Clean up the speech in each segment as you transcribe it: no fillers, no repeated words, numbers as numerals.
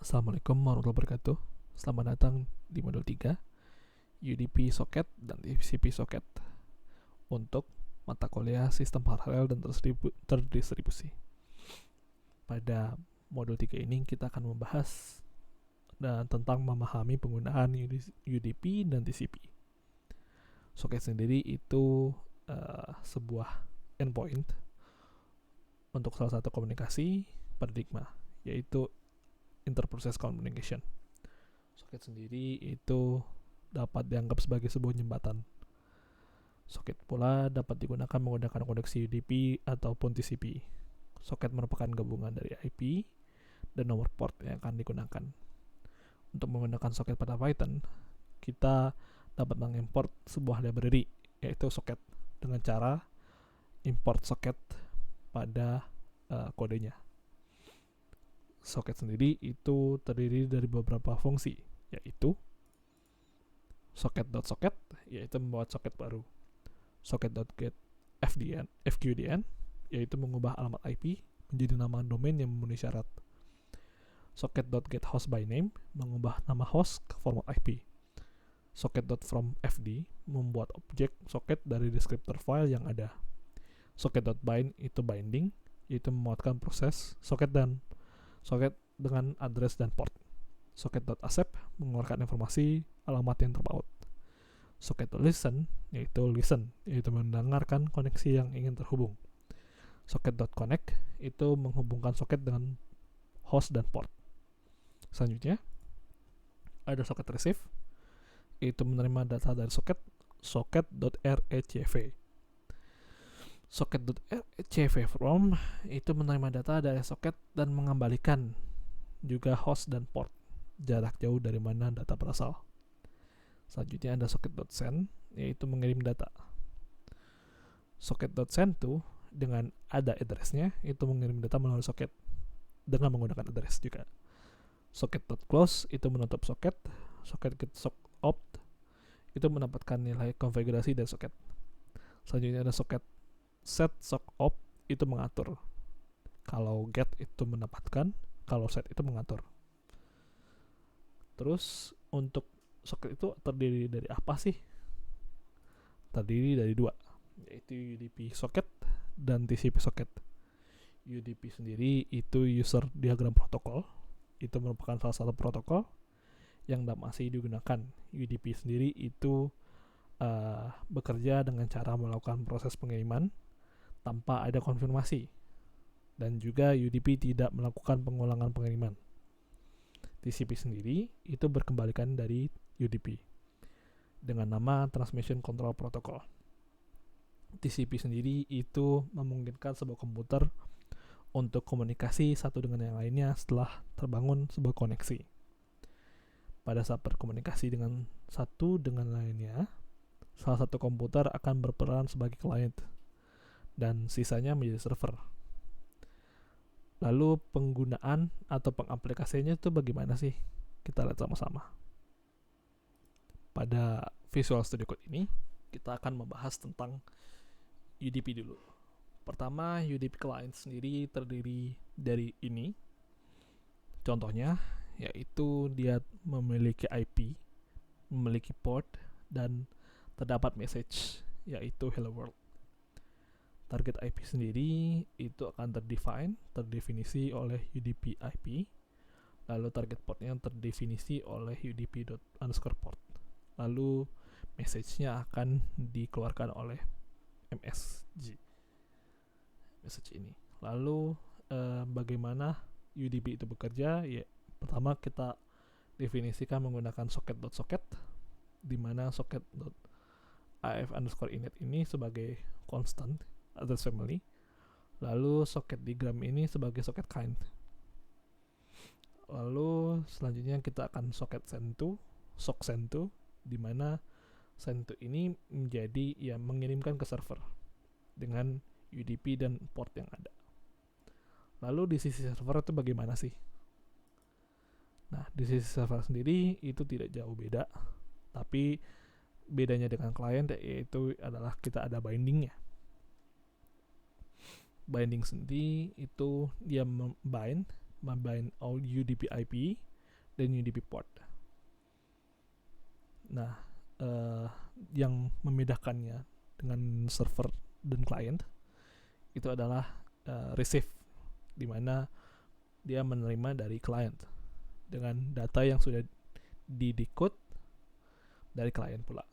Assalamualaikum warahmatullahi wabarakatuh. Selamat datang di modul 3 UDP socket dan TCP socket untuk mata kuliah sistem paralel dan terdistribusi. Pada modul 3 ini kita akan membahas tentang memahami penggunaan UDP dan TCP. Socket sendiri itu sebuah endpoint untuk salah satu komunikasi paradigma, yaitu interprocess communication. Socket sendiri itu dapat dianggap sebagai sebuah jembatan. Socket pula dapat digunakan menggunakan koneksi UDP ataupun TCP. Socket merupakan gabungan dari IP dan nomor port yang akan digunakan. Untuk menggunakan socket pada Python, kita dapat mengimport sebuah library, yaitu socket, dengan cara import socket pada kodenya. Socket sendiri itu terdiri dari beberapa fungsi, yaitu socket.socket, yaitu membuat socket baru, socket.get FQDN, yaitu mengubah alamat IP menjadi nama domain yang memenuhi syarat, socket.getHostByName, mengubah nama host ke format IP, socket.fromFD, membuat objek socket dari deskriptor file yang ada, socket.bind itu binding, yaitu memuatkan proses socket dengan address dan port. Socket.accept mengeluarkan informasi alamat yang terpaut. Socket.listen yaitu mendengarkan koneksi yang ingin terhubung. Socket.connect itu menghubungkan socket dengan host dan port. Selanjutnya ada socket receive, yaitu menerima data dari socket.recv. Socket.recv from itu menerima data dari socket dan mengembalikan juga host dan port jarak jauh dari mana data berasal. Selanjutnya ada socket.send, yaitu mengirim data. Socket.send to dengan ada address-nya itu mengirim data melalui socket dengan menggunakan address juga. Socket.close itu menutup socket. Socket.get.opt itu mendapatkan nilai konfigurasi dari socket. Selanjutnya ada socket set sock-opt itu mengatur. Kalau get itu mendapatkan, kalau set itu mengatur. Terus untuk socket itu terdiri dari apa sih? Terdiri dari dua, yaitu UDP socket dan TCP socket. UDP sendiri itu user diagram protokol, itu merupakan salah satu protokol yang masih digunakan. UDP sendiri itu bekerja dengan cara melakukan proses pengiriman tanpa ada konfirmasi, dan juga UDP tidak melakukan pengulangan pengiriman. TCP sendiri itu berkembalikan dari UDP dengan nama Transmission Control Protocol. TCP sendiri itu memungkinkan sebuah komputer untuk komunikasi satu dengan yang lainnya setelah terbangun sebuah koneksi. Pada saat berkomunikasi dengan satu dengan lainnya, salah satu komputer akan berperan sebagai client dan sisanya menjadi server. Lalu penggunaan atau pengaplikasiannya itu bagaimana sih? Kita lihat sama-sama. Pada Visual Studio Code ini, kita akan membahas tentang UDP dulu. Pertama, UDP client sendiri terdiri dari ini. Contohnya, yaitu dia memiliki IP, memiliki port, dan terdapat message, yaitu hello world. Target IP sendiri itu akan terdefinisi oleh UDP IP. Lalu target portnya terdefinisi oleh UDP._port. Lalu message-nya akan dikeluarkan oleh MSG. Message ini. Lalu bagaimana UDP itu bekerja? Ya, pertama kita definisikan menggunakan socket.socket, di mana socket.if_init ini sebagai constant address family, lalu socket diagram ini sebagai socket kind. Lalu selanjutnya kita akan socket send to, di mana send to ini menjadi mengirimkan ke server dengan UDP dan port yang ada. Lalu di sisi server itu bagaimana sih? Nah, di sisi server sendiri itu tidak jauh beda, tapi bedanya dengan client yaitu adalah kita ada bindingnya. Binding sendiri itu dia membind all UDP IP dan UDP port. Nah, yang membedakannya dengan server dan client itu adalah receive, di mana dia menerima dari client dengan data yang sudah di-decode dari client pula.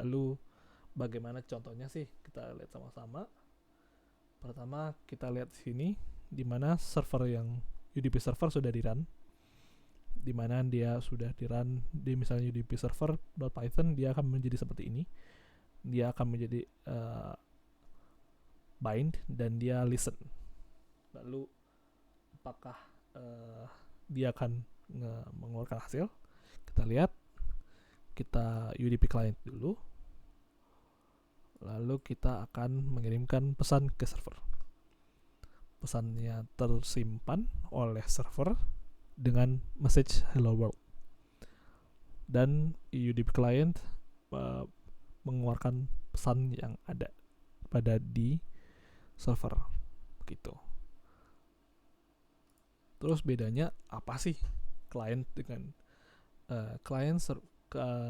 Lalu bagaimana contohnya sih? Kita lihat sama-sama. Pertama kita lihat sini, di mana server yang UDP server sudah di-run, di mana dia sudah di-run di misalnya UDP server.python, dia akan menjadi seperti ini. Dia akan menjadi bind dan dia listen. Lalu apakah dia akan mengeluarkan hasil? Kita lihat, kita UDP client dulu, lalu kita akan mengirimkan pesan ke server. Pesannya tersimpan oleh server dengan message hello world, dan UDP client mengeluarkan pesan yang ada pada di server begitu. Terus bedanya apa sih client dengan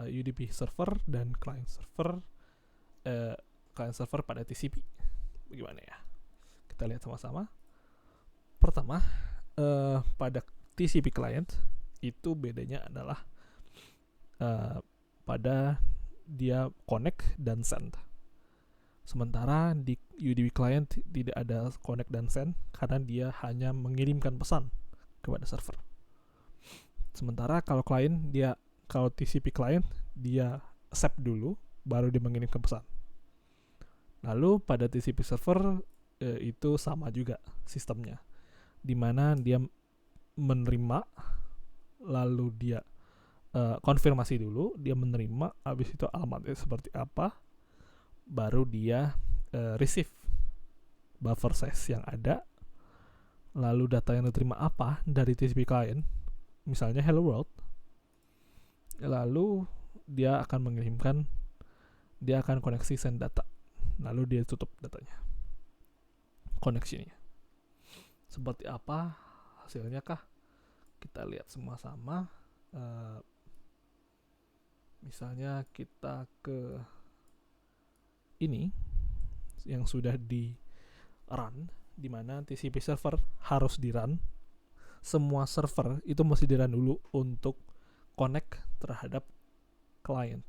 UDP server dan client server pada TCP? Bagaimana ya? Kita lihat sama-sama. Pertama, pada TCP client itu bedanya adalah pada dia connect dan send. Sementara di UDP client tidak ada connect dan send karena dia hanya mengirimkan pesan kepada server. Sementara kalau TCP client dia accept dulu baru dia mengirimkan pesan. Lalu pada TCP server itu sama juga sistemnya, di mana dia menerima, lalu dia konfirmasi dulu, dia menerima, habis itu alamatnya seperti apa, baru dia receive buffer size yang ada, lalu data yang diterima apa dari TCP client, misalnya hello world, lalu dia akan mengirimkan, dia akan koneksi send data, lalu dia tutup datanya, koneksinya. Seperti apa hasilnya kah? Kita lihat sama-sama. Misalnya kita ke ini yang sudah di run, di mana TCP server harus di run. Semua server itu mesti di run dulu untuk connect terhadap client.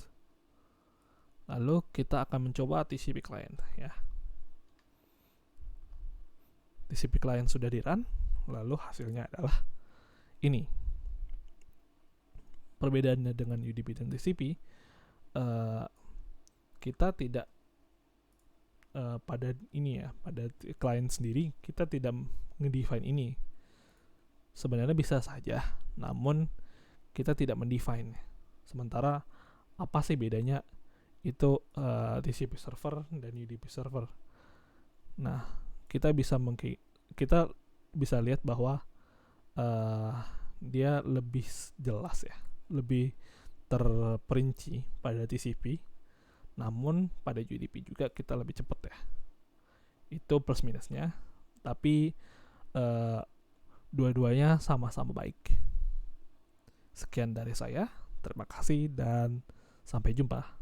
Lalu kita akan mencoba TCP client ya. TCP client sudah di run, lalu hasilnya adalah ini. Perbedaannya dengan UDP dan TCP, kita tidak pada ini ya, pada client sendiri kita tidak ngedefine ini. Sebenarnya bisa saja, namun kita tidak mendefine. Sementara apa sih bedanya itu TCP server dan UDP server? Nah, kita bisa lihat bahwa dia lebih jelas ya, lebih terperinci pada TCP, namun pada UDP juga kita lebih cepat ya. Itu plus minusnya, tapi dua-duanya sama-sama baik. Sekian dari saya, terima kasih dan sampai jumpa.